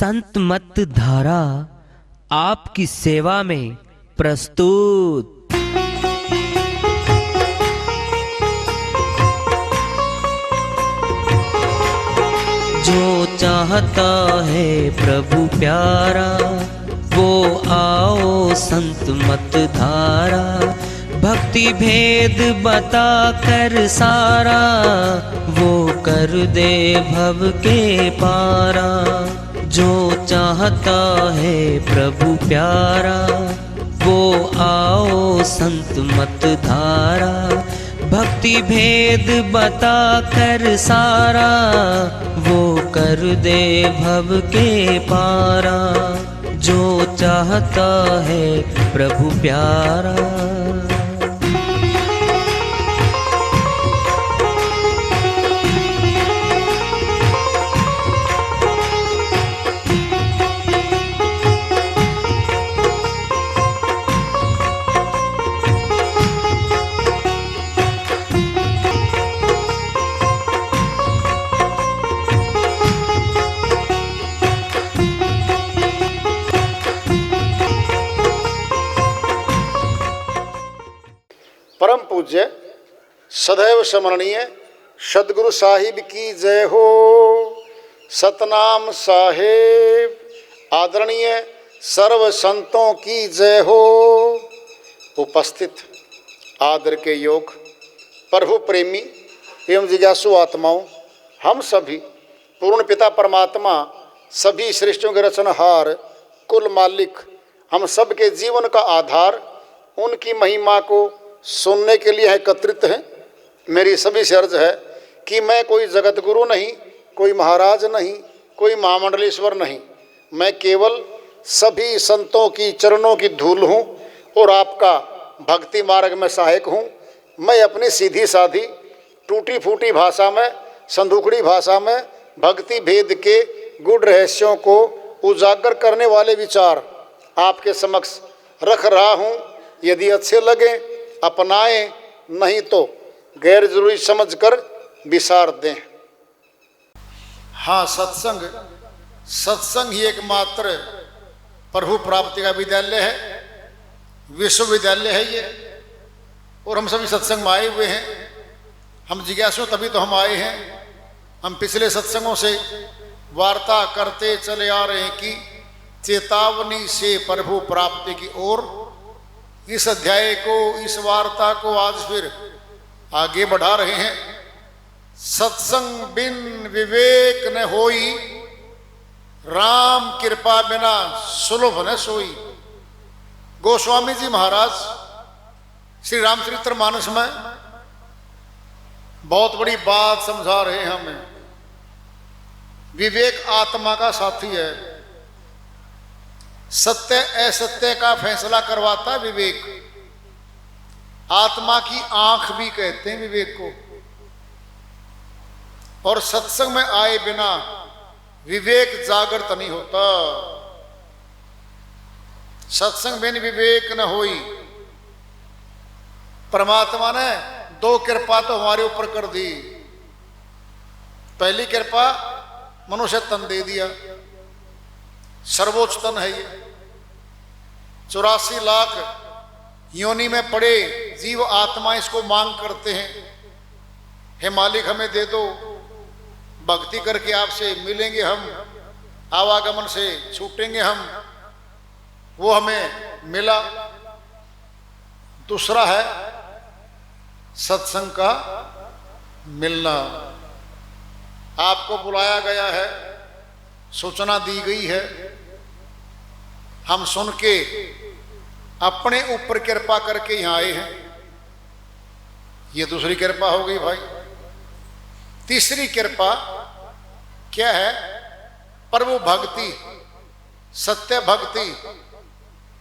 संत मत धारा आपकी सेवा में प्रस्तुत। जो चाहता है प्रभु प्यारा वो आओ संत मत धारा, भक्ति भेद बता कर सारा वो कर दे भव के पारा। जो चाहता है प्रभु प्यारा वो आओ संत मत धारा, भक्ति भेद बता कर सारा वो कर दे भव के पारा। जो चाहता है प्रभु प्यारा। परम पूज्य सदैव स्मरणीय सदगुरु साहिब की जय हो। सतनाम साहेब आदरणीय सर्व संतों की जय हो। उपस्थित आदर के योग प्रभु प्रेमी एवं जिज्ञासु आत्माओं, हम सभी पूर्ण पिता परमात्मा सभी सृष्टियों के रचनहार कुल मालिक हम सब के जीवन का आधार उनकी महिमा को सुनने के लिए एकत्रित हैं। मेरी सभी से अर्ज है कि मैं कोई जगत गुरु नहीं, कोई महाराज नहीं, कोई महामंडलेश्वर नहीं, मैं केवल सभी संतों की चरणों की धूल हूँ और आपका भक्ति मार्ग में सहायक हूँ। मैं अपनी सीधी साधी टूटी फूटी भाषा में, संदूकड़ी भाषा में भक्ति भेद के गुड़ रहस्यों को उजागर करने वाले विचार आपके समक्ष रख रहा हूँ। यदि अच्छे लगे अपनाएं, नहीं तो गैर जरूरी समझकर विसार दें। हाँ, सत्संग ही एकमात्र प्रभु प्राप्ति का विद्यालय है, विश्वविद्यालय है ये। और हम सभी सत्संग में आए हुए हैं। हम जिज्ञासु तभी तो हम आए हैं। हम पिछले सत्संगों से वार्ता करते चले आ रहे हैं कि चेतावनी से प्रभु प्राप्ति की ओर। इस अध्याय को, इस वार्ता को आज फिर आगे बढ़ा रहे हैं। सत्संग बिन विवेक न होई, राम कृपा बिना सुलभ न सोई। गोस्वामी जी महाराज श्री रामचरितमानस में बहुत बड़ी बात समझा रहे हैं हमें। विवेक आत्मा का साथी है। सत्य असत्य का फैसला करवाता है विवेक। आत्मा की आंख भी कहते हैं विवेक को। और सत्संग में आए बिना विवेक जागृत नहीं होता। सत्संग बिन विवेक न होई। परमात्मा ने दो कृपा तो हमारे ऊपर कर दी। पहली कृपा मनुष्य तन दे दिया, सर्वोच्च तन है ये। 84 लाख योनि में पड़े जीव आत्मा इसको मांग करते हैं, हे मालिक हमें दे दो, भक्ति करके आपसे मिलेंगे हम, आवागमन से छूटेंगे हम। वो हमें मिला। दूसरा है सत्संग का मिलना। आपको बुलाया गया है, सूचना दी गई है, हम सुन के अपने ऊपर कृपा करके यहां आए हैं। ये दूसरी कृपा हो गई भाई। तीसरी कृपा क्या है? प्रभु भक्ति, सत्य भक्ति,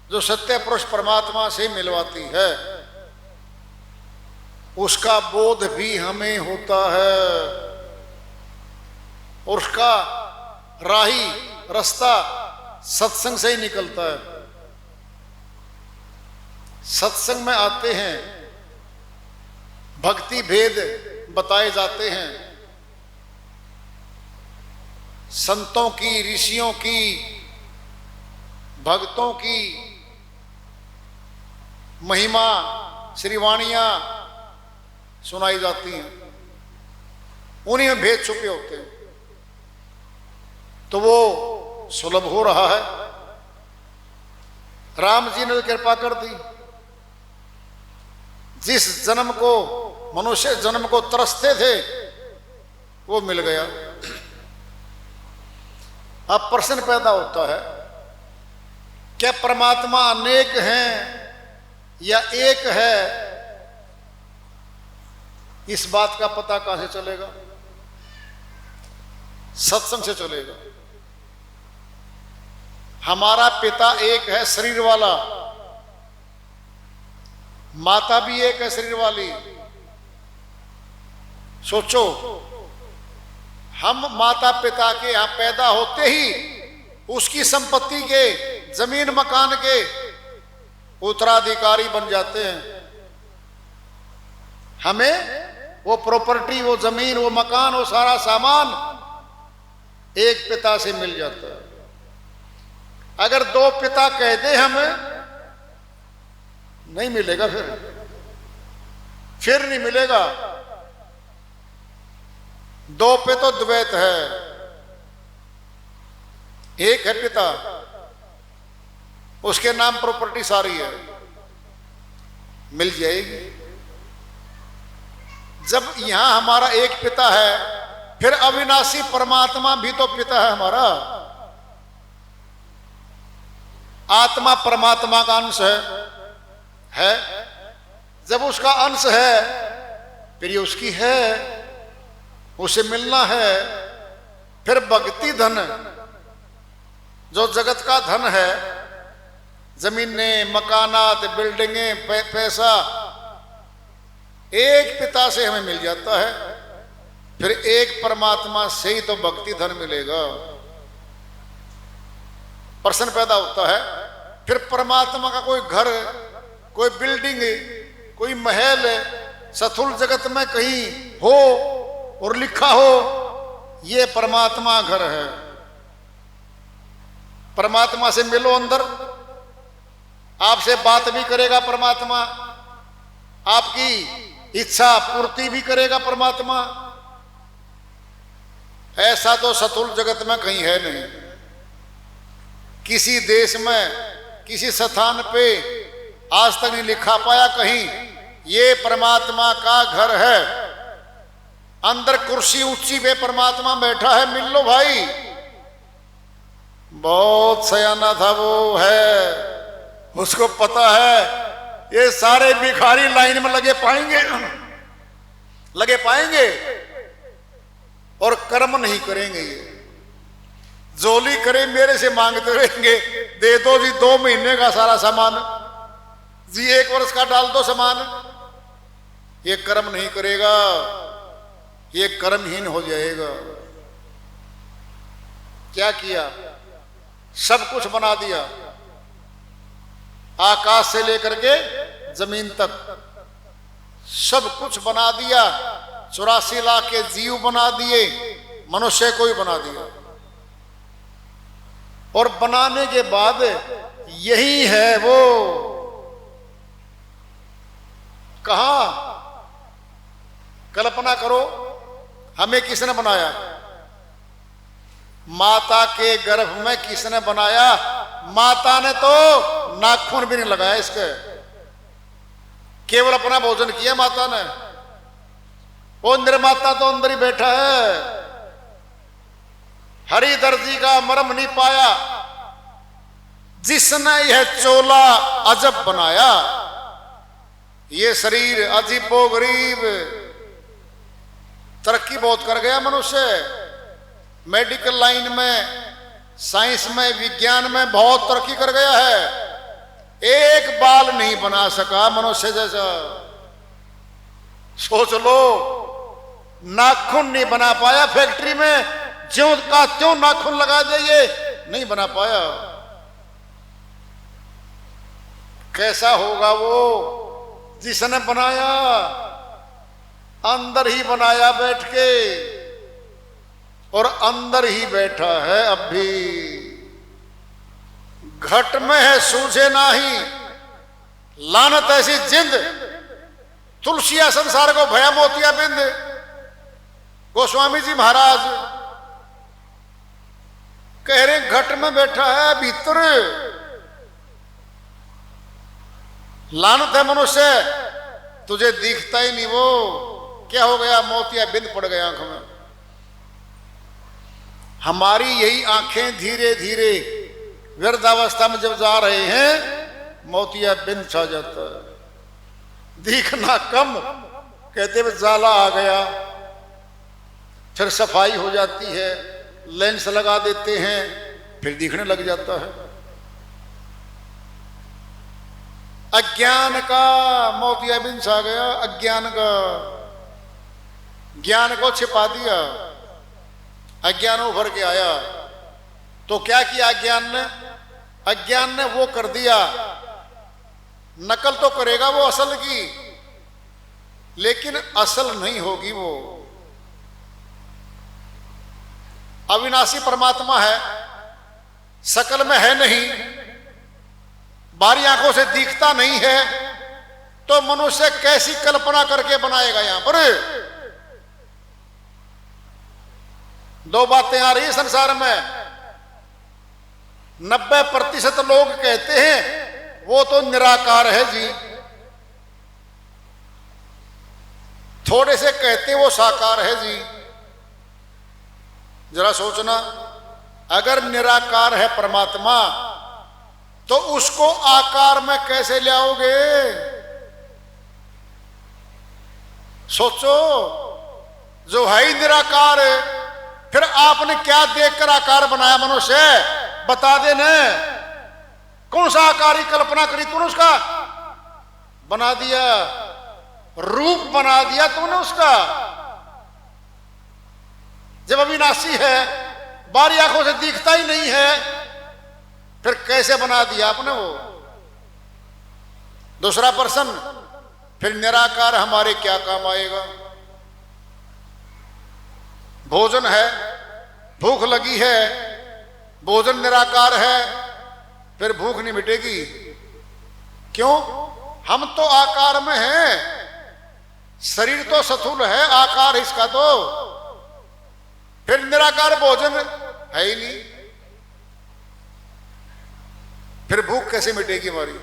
जो सत्य पुरुष परमात्मा से मिलवाती है, उसका बोध भी हमें होता है। और उसका राही रास्ता सत्संग से ही निकलता है। सत्संग में आते हैं, भक्ति भेद बताए जाते हैं। संतों की, ऋषियों की, भक्तों की महिमा, श्रीवाणियां सुनाई जाती हैं, उन्हीं में भेद छुपे होते हैं। तो वो सुलभ हो रहा है। राम जी ने कृपा कर दी, जिस जन्म को, मनुष्य जन्म को तरसते थे वो मिल गया। अब प्रश्न पैदा होता है, क्या परमात्मा अनेक हैं या एक है? इस बात का पता कहां से चलेगा? सत्संग से चलेगा। हमारा पिता एक है शरीर वाला, माता भी एक है शरीर वाली। सोचो, हम माता पिता के यहां पैदा होते ही उसकी संपत्ति के, जमीन मकान के उत्तराधिकारी बन जाते हैं। हमें वो प्रॉपर्टी, वो जमीन, वो मकान, वो सारा सामान एक पिता से मिल जाता है। अगर दो पिता कह दे हमें, नहीं मिलेगा, फिर नहीं मिलेगा। दो पे तो द्वैत है, एक है पिता, उसके नाम प्रॉपर्टी सारी है, मिल जाएगी। जब यहां हमारा एक पिता है, फिर अविनाशी परमात्मा भी तो पिता है हमारा। आत्मा परमात्मा का अंश है। जब उसका अंश है, फिर ये उसकी है, उसे मिलना है। फिर भक्ति धन, जो जगत का धन है, जमीनें, मकानात, बिल्डिंगें, पैसा, एक पिता से हमें मिल जाता है। फिर एक परमात्मा से ही तो भक्ति धन मिलेगा। प्रश्न पैदा होता है, फिर परमात्मा का कोई घर, कोई बिल्डिंग, कोई महल सथुल जगत में कहीं हो और लिखा हो ये परमात्मा घर है। परमात्मा से मिलो अंदर, आपसे बात भी करेगा परमात्मा, आपकी इच्छा पूर्ति भी करेगा परमात्मा। ऐसा तो सतुल जगत में कहीं है नहीं। किसी देश में, किसी स्थान पे आज तक नहीं लिखा पाया कहीं ये परमात्मा का घर है। अंदर कुर्सी ऊंची पे परमात्मा बैठा है, मिल लो भाई। बहुत सयाना था वो, है, उसको पता है ये सारे भिखारी लाइन में लगे पाएंगे और कर्म नहीं करेंगे। ये जोली करे मेरे से मांगते रहेंगे, दे दो जी 2 महीने का सारा सामान जी, 1 वर्ष का डाल दो सामान। ये कर्म नहीं करेगा, ये कर्महीन हो जाएगा। क्या किया? सब कुछ बना दिया, आकाश से लेकर के जमीन तक सब कुछ बना दिया। 84 लाख के जीव बना दिए, मनुष्य को ही बना दिया। और बनाने के बाद यही है वो, कहां? कल्पना करो, हमें किसने बनाया? माता के गर्भ में किसने बनाया? माता ने तो नाखून भी नहीं लगाया इसके, केवल अपना भोजन किया माता ने। वो निर्माता तो अंदर ही बैठा है। हरि दर्जी का मर्म नहीं पाया, जिसने यह चोला अजब बनाया। ये शरीर अजीबो गरीब, तरक्की बहुत कर गया मनुष्य। मेडिकल लाइन में, साइंस में, विज्ञान में बहुत तरक्की कर गया है। एक बाल नहीं बना सका मनुष्य जैसा। सोच लो, नाखून नहीं बना पाया फैक्ट्री में, ज्यों का त्यों नाखून लगा दिए, नहीं बना पाया। कैसा होगा वो जिसने बनाया? अंदर ही बनाया बैठ के। और अंदर ही बैठा है अब भी। घट में है सूझे नाही, लानत ऐसी जिंद, तुलसिया संसार को भया मोतिया बिंद। गोस्वामी जी महाराज कह रहे घट में बैठा है भीतर, लानत है मनुष्य, तुझे दिखता ही नहीं। वो क्या हो गया? मोतिया बिंद पड़ गया आंख में। हमारी यही आंखें धीरे धीरे वृद्धावस्था में जब जा रहे हैं, मोतिया बिंद छा जाता है। दिखना कम, कहते हुए जाला आ गया। फिर सफाई हो जाती है, लेंस लगा देते हैं, फिर दिखने लग जाता है। अज्ञान का मोतिया बिंद छा गया, अज्ञान का। ज्ञान को छिपा दिया, अज्ञान उभर के आया। तो क्या किया अज्ञान ने? अज्ञान ने वो कर दिया, नकल तो करेगा वो असल की, लेकिन असल नहीं होगी वो। अविनाशी परमात्मा है, शकल में है नहीं, बाहरी आंखों से दिखता नहीं है, तो मनुष्य कैसी कल्पना करके बनाएगा? यहां पर दो बातें आ रही है संसार में। 90% लोग कहते हैं वो तो निराकार है जी, थोड़े से कहते वो साकार है जी। जरा सोचना, अगर निराकार है परमात्मा तो उसको आकार में कैसे लाओगे? सोचो, जो है ही निराकार है, फिर आपने क्या देखकर आकार बनाया? मनुष्य बता दे न, कौन सा आकार की कल्पना करी तूने? उसका बना दिया, रूप बना दिया तूने उसका। जब अविनाशी है, बाहरी आंखों से दिखता ही नहीं है, फिर कैसे बना दिया आपने वो? दूसरा प्रश्न, फिर निराकार हमारे क्या काम आएगा? भोजन है, भूख लगी है, भोजन निराकार है, फिर भूख नहीं मिटेगी। क्यों? हम तो आकार में हैं, शरीर तो स्थूल है, आकार इसका तो। फिर निराकार भोजन है ही नहीं, फिर भूख कैसे मिटेगी हमारी?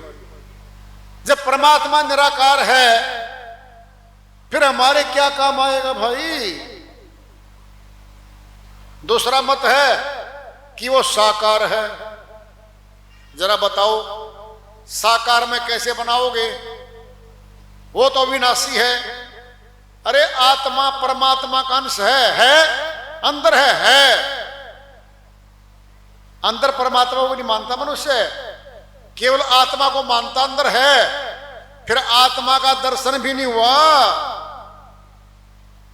जब परमात्मा निराकार है, फिर हमारे क्या काम आएगा भाई? दूसरा मत है कि वो साकार है। जरा बताओ, साकार में कैसे बनाओगे? वो तो अविनाशी है। अरे आत्मा परमात्मा का अंश है, अंदर है। अंदर परमात्मा को नहीं मानता मनुष्य, केवल आत्मा को मानता अंदर है। फिर आत्मा का दर्शन भी नहीं हुआ।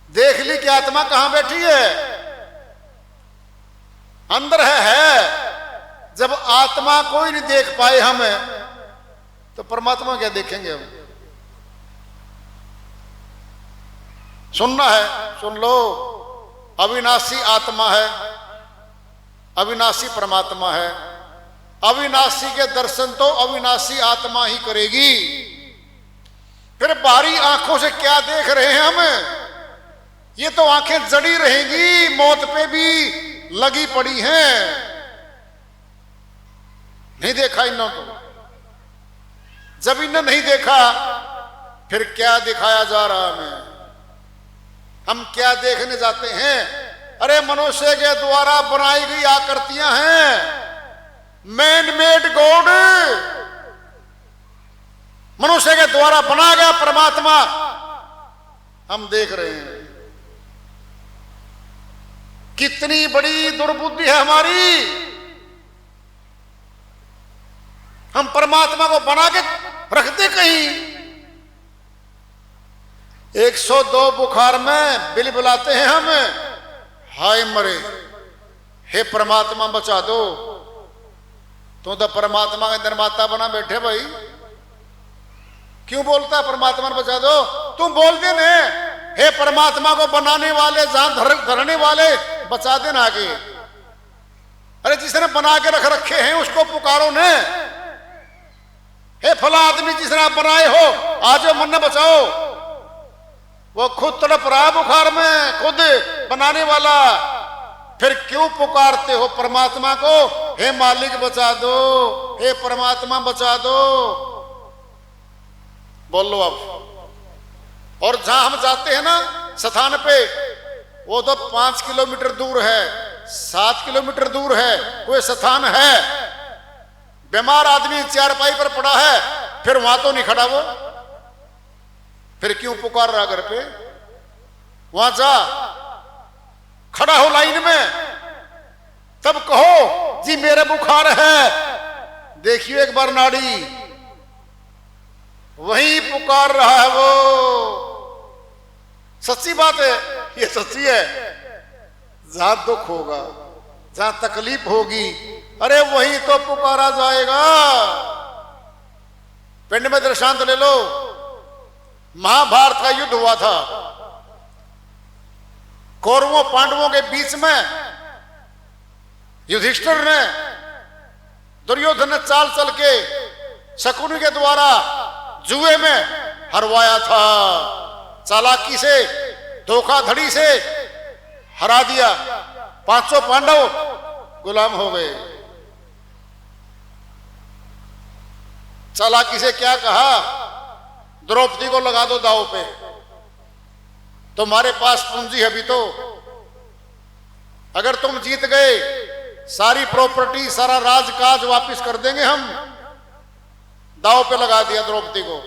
देख ली कि आत्मा कहां बैठी है? अंदर है। जब आत्मा को ही नहीं देख पाए हम, तो परमात्मा क्या देखेंगे हम? सुनना है, सुन लो। अविनाशी आत्मा है, अविनाशी परमात्मा है। अविनाशी के दर्शन तो अविनाशी आत्मा ही करेगी। फिर बाहरी आंखों से क्या देख रहे हैं हम? ये तो आंखें जड़ी रहेंगी, मौत पे भी लगी पड़ी हैं। नहीं देखा इन्हों को। जब इन्हें नहीं देखा, फिर क्या दिखाया जा रहा हमें? हम क्या देखने जाते हैं? अरे मनुष्य के द्वारा बनाई गई आकृतियां हैं, मैन मेड गॉड। मनुष्य के द्वारा बना गया परमात्मा हम देख रहे हैं। कितनी बड़ी दुर्बुद्धि है हमारी। हम परमात्मा को बना के रखते कहीं। 102 बुखार में बिल बुलाते हैं हम, हाय मरे, हे परमात्मा बचा दो। तो परमात्मा का निर्माता बना बैठे भाई। क्यों बोलता है परमात्मा ने बचा दो? तुम बोल दे ने, हे परमात्मा को बनाने वाले, जहां धरने वाले बचा देना आगे। अरे जिसने बना के रख रखे हैं उसको पुकारो ने, हे फला आदमी जिसने आप बनाए हो आज मन ने बचाओ। वो खुद तड़प रहा बुखार में, खुद बनाने वाला, फिर क्यों पुकारते हो परमात्मा को, हे मालिक बचा दो, हे परमात्मा बचा दो। बोलो अब। और जहां हम जाते हैं ना स्थान पे, वो तो 5 किलोमीटर दूर है, 7 किलोमीटर दूर है कोई स्थान है, बीमार आदमी चारपाई पर पड़ा है, फिर वहां तो नहीं खड़ा वो, फिर क्यों पुकार रहा घर पे? वहां जा, खड़ा हो लाइन में, तब कहो जी मेरे बुखार है, देखियो एक बार नाड़ी, वही पुकार रहा है वो। सच्ची बात है, ये सच्ची है। जहां दुख होगा, जहां तकलीफ होगी, अरे वही तो पुकारा जाएगा। पिंड में दृष्टांत ले लो, महाभारत का युद्ध हुआ था, कौरवों पांडवों के बीच में युधिष्ठिर ने दुर्योधन ने चाल चल के शकुनी के द्वारा जुए में हरवाया था, चालाकी से धोखाधड़ी से हरा दिया, 500 पांडव गुलाम हो गए। चालाकी से क्या कहा, द्रौपदी को लगा दो दांव पे, तुम्हारे पास पूंजी है भी तो, अगर तुम जीत गए सारी प्रॉपर्टी सारा राजकाज वापस कर देंगे हम। दांव पे लगा दिया द्रौपदी को,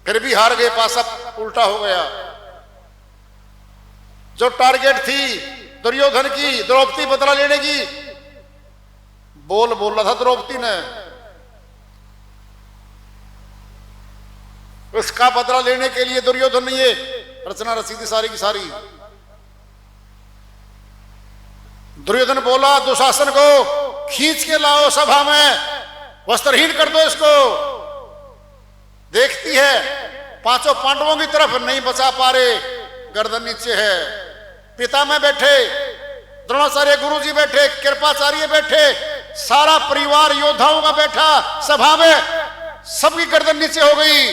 फिर भी हार गए, पासा उल्टा हो गया। जो टारगेट थी दुर्योधन की, द्रौपदी बदला लेने की, बोल रहा था द्रौपदी ने, उसका बदला लेने के लिए दुर्योधन ने ये रचना रची थी सारी की सारी। दुर्योधन बोला दुशासन को खींच के लाओ सभा में, वस्त्रहीन कर दो इसको। देखती है 5 पांडवों की तरफ नहीं बचा पा रहे, गर्दन नीचे है। पिता में बैठे, द्रोणाचार्य गुरुजी बैठे, कृपाचार्य बैठे, सारा परिवार योद्धाओं का बैठा सभा में, सबकी गर्दन नीचे हो गई,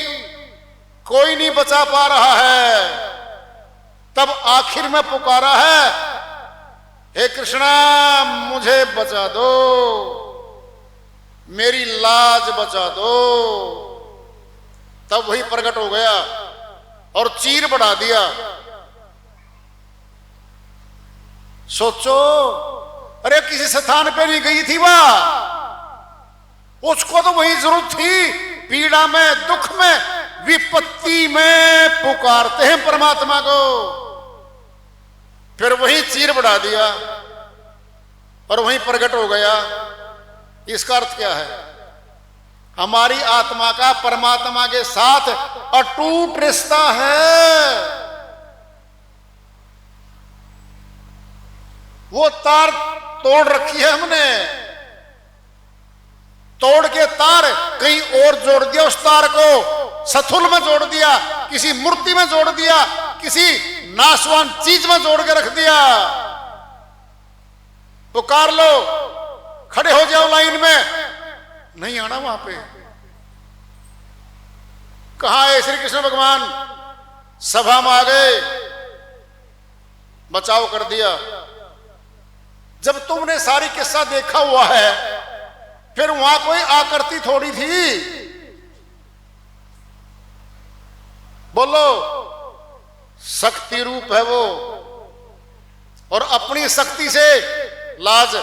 कोई नहीं बचा पा रहा है। तब आखिर में पुकारा है, हे कृष्णा मुझे बचा दो, मेरी लाज बचा दो। तब वही प्रकट हो गया और चीर बढ़ा दिया। सोचो, अरे किसी स्थान पे नहीं गई थी वह, उसको तो वही जरूरत थी, पीड़ा में, दुख में, विपत्ति में पुकारते हैं परमात्मा को, फिर वही चीर बढ़ा दिया और वही प्रकट हो गया। इसका अर्थ क्या है? हमारी आत्मा का परमात्मा के साथ अटूट रिश्ता है। वो तार तोड़ रखी है हमने, तोड़ के तार कहीं और जोड़ दिया, उस तार को सथुल में जोड़ दिया, किसी मूर्ति में जोड़ दिया, किसी नाशवान चीज में जोड़ के रख दिया। पुकार लो, खड़े हो जाओ लाइन में, नहीं आना वहां पे। कहां है श्री कृष्ण भगवान? सभा में आ गए, बचाव कर दिया। जब तुमने सारी किस्सा देखा हुआ है, फिर वहां कोई आकृति थोड़ी थी। बोलो, शक्ति रूप है वो, और अपनी शक्ति से लाज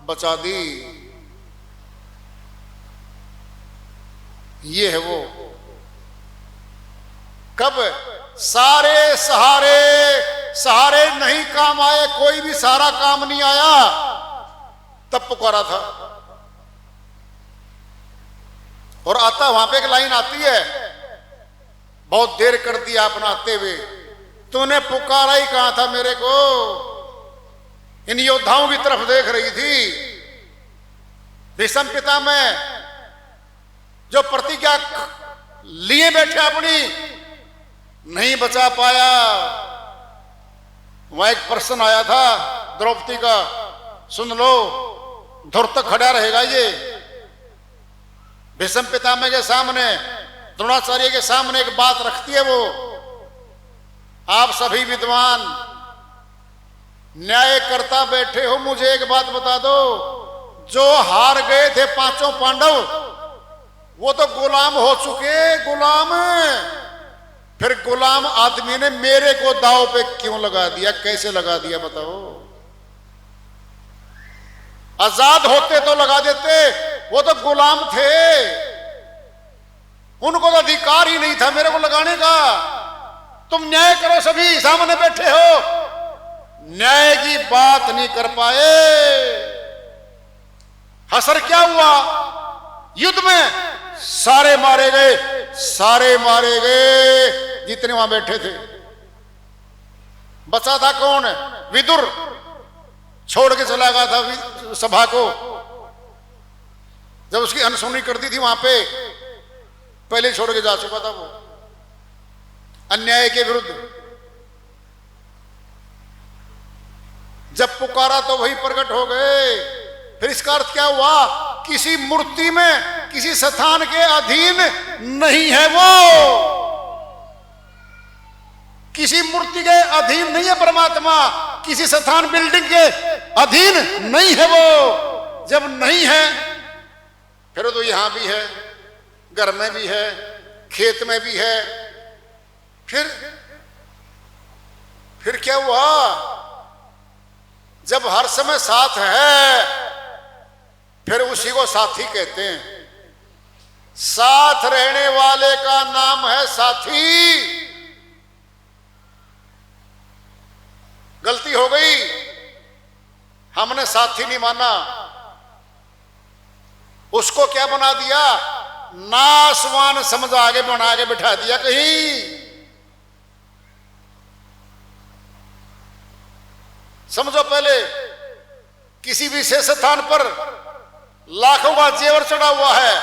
बचा दी। ये है वो। कब सारे सहारे नहीं काम आए, कोई भी सारा काम नहीं आया, तब पुकारा था। और आता वहां पे एक लाइन आती है, बहुत देर कर दी आपने आते हुए, तूने पुकारा ही कहा था मेरे को। इन योद्धाओं की तरफ देख रही थी, भीष्म पिता में जो प्रतिज्ञा लिए बैठे अपनी, नहीं बचा पाया। वहां एक प्रश्न आया था द्रौपदी का, सुन लो, धुर तक खड़ा रहेगा ये। भीष्म पितामह के सामने, द्रोणाचार्य के सामने एक बात रखती है वो, आप सभी विद्वान न्याय करता बैठे हो, मुझे एक बात बता दो, जो हार गए थे पांचों पांडव वो तो गुलाम हो चुके, गुलाम। फिर गुलाम आदमी ने मेरे को दांव पे क्यों लगा दिया, कैसे लगा दिया बताओ? आजाद होते तो लगा देते, वो तो गुलाम थे, उनको तो अधिकार ही नहीं था मेरे को लगाने का। तुम न्याय करो, सभी सामने बैठे हो, न्याय की बात नहीं कर पाए। असर क्या हुआ? युद्ध में सारे मारे गए, सारे मारे गए जितने वहां बैठे थे। बचा था कौन? विदुर छोड़ के चला गया था सभा को, जब उसकी अनसुनी कर दी थी वहां पे, पहले छोड़ के जा चुका था वो अन्याय के विरुद्ध। जब पुकारा तो वही प्रकट हो गए। फिर इसका अर्थ क्या हुआ? किसी मूर्ति में, किसी स्थान के अधीन नहीं है वो, किसी मूर्ति के अधीन नहीं है परमात्मा, किसी स्थान बिल्डिंग के अधीन नहीं है वो। जब नहीं है फिर तो यहां भी है, घर में भी है, खेत में भी है। फिर क्या हुआ? जब हर समय साथ है फिर उसी को साथी कहते हैं। साथ रहने वाले का नाम है साथी। गलती हो गई, हमने साथी नहीं माना, उसको क्या बना दिया? नासवान समझ आगे बना के बिठा दिया कहीं। समझो, पहले किसी विशेष स्थान पर लाखों का जेवर चढ़ा हुआ है,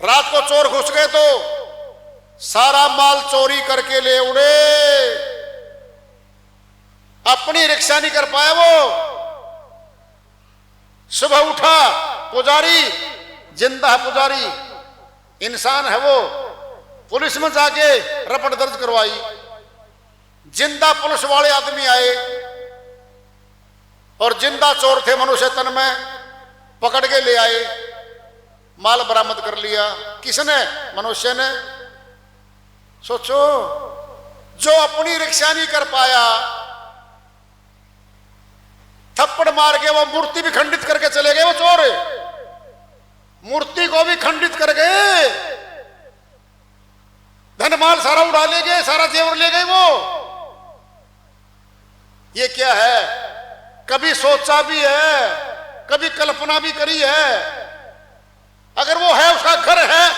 रात को चोर घुस गए तो सारा माल चोरी करके ले उड़े, अपनी रक्षा नहीं कर पाया वो। सुबह उठा, पुजारी, जिंदा पुजारी इंसान है वो, पुलिस में जाके रपट दर्ज करवाई, जिंदा पुलिस वाले आदमी आए और जिंदा चोर थे मनुष्य तन में, पकड़ के ले आए, माल बरामद कर लिया। किसने? मनुष्य ने। सोचो, जो अपनी रक्षा नहीं कर पाया, थप्पड़ मार के वो मूर्ति भी खंडित करके चले गए वो चोर, मूर्ति को भी खंडित कर गए, धन माल सारा उड़ा ले गए, सारा जेवर ले गए वो। ये क्या है? कभी सोचा भी है, कभी कल्पना भी करी है? अगर वो है, उसका घर है,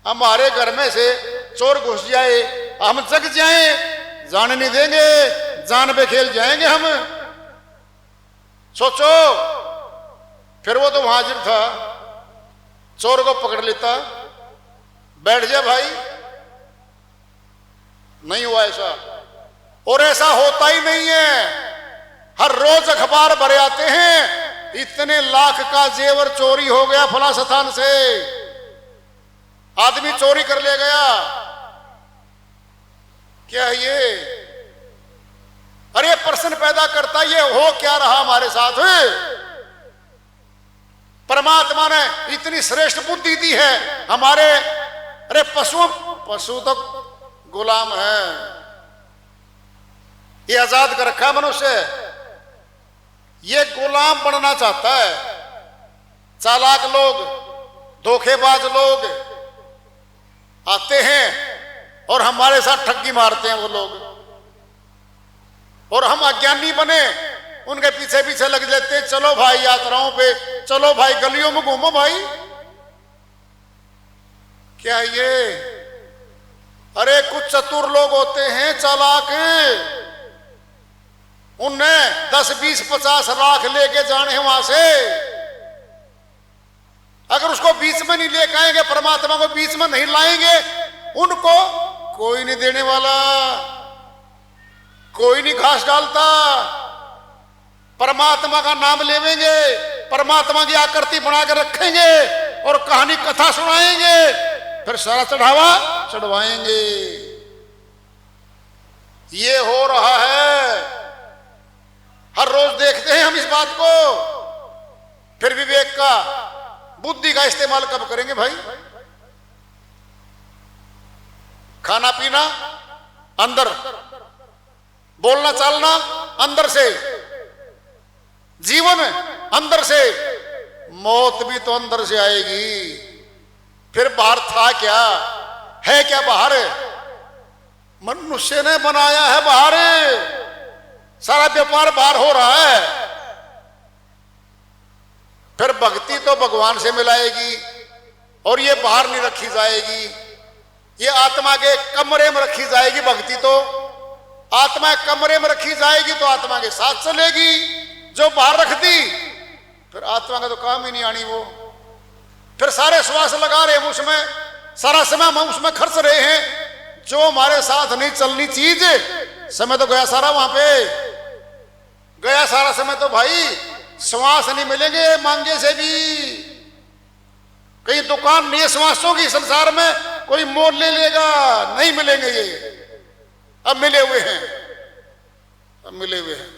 हमारे घर में से चोर घुस जाए, हम जग जाए, जाने नहीं देंगे, जान पे खेल जाएंगे हम। सोचो, फिर वो तो हाजिर था, चोर को पकड़ लेता, बैठ जा भाई। नहीं हुआ ऐसा, और ऐसा होता ही नहीं है। हर रोज अखबार भरे आते हैं, इतने लाख का जेवर चोरी हो गया फला स्थान से, आदमी चोरी कर ले गया। क्या है ये? अरे प्रश्न पैदा करता, ये हो क्या रहा हमारे साथ? परमात्मा ने इतनी श्रेष्ठ बुद्धि दी है हमारे, अरे पशु तो गुलाम है, ये आजाद कर रखा मनुष्य, ये गुलाम बनना चाहता है। चालाक लोग, धोखेबाज लोग आते हैं और हमारे साथ ठगी मारते हैं वो लोग, और हम अज्ञानी बने, उनके पीछे पीछे लग जाते हैं। चलो भाई यात्राओं पे, चलो भाई गलियों में घूमो भाई। क्या ये? अरे कुछ चतुर लोग होते हैं, चालाक, उन्हें 10, 20, 50 लाख लेके जाने हैं वहां से। अगर उसको बीच में नहीं लेकर आएंगे, परमात्मा को बीच में नहीं लाएंगे, उनको कोई नहीं देने वाला। कोई नहीं घास डालता। परमात्मा का नाम लेवेंगे, परमात्मा की आकृति बना के रखेंगे और कहानी कथा सुनाएंगे, फिर सारा चढ़ावा चढ़वाएंगे। ये हो रहा है, हर रोज देखते हैं हम इस बात को। फिर विवेक का, बुद्धि का इस्तेमाल कब करेंगे भाई? खाना पीना अंदर, बोलना चालना अंदर से, जीवन अंदर से, मौत भी तो अंदर से आएगी। फिर बाहर था क्या, है क्या बाहर? मनुष्य ने बनाया है बाहर, सारा व्यापार बाहर हो रहा है। फिर भक्ति तो भगवान से मिलाएगी और ये बाहर नहीं रखी जाएगी, ये आत्मा के कमरे में रखी जाएगी। भक्ति तो आत्मा के कमरे में रखी जाएगी तो आत्मा के साथ चलेगी। जो बाहर रख दी फिर आत्मा का तो काम ही नहीं आनी वो। फिर सारे श्वास लगा रहे हैं उसमें, सारा समय हम उसमें खर्च रहे हैं। जो हमारे साथ नहीं चलनी चीज, समय तो गया सारा वहां पे, गया सारा समय। तो भाई श्वास नहीं मिलेंगे मांगे से भी। कहीं दुकान नहीं है श्वासों की संसार में, कोई मोल ले लेगा, नहीं मिलेंगे ये। अब मिले हुए हैं, अब मिले हुए हैं।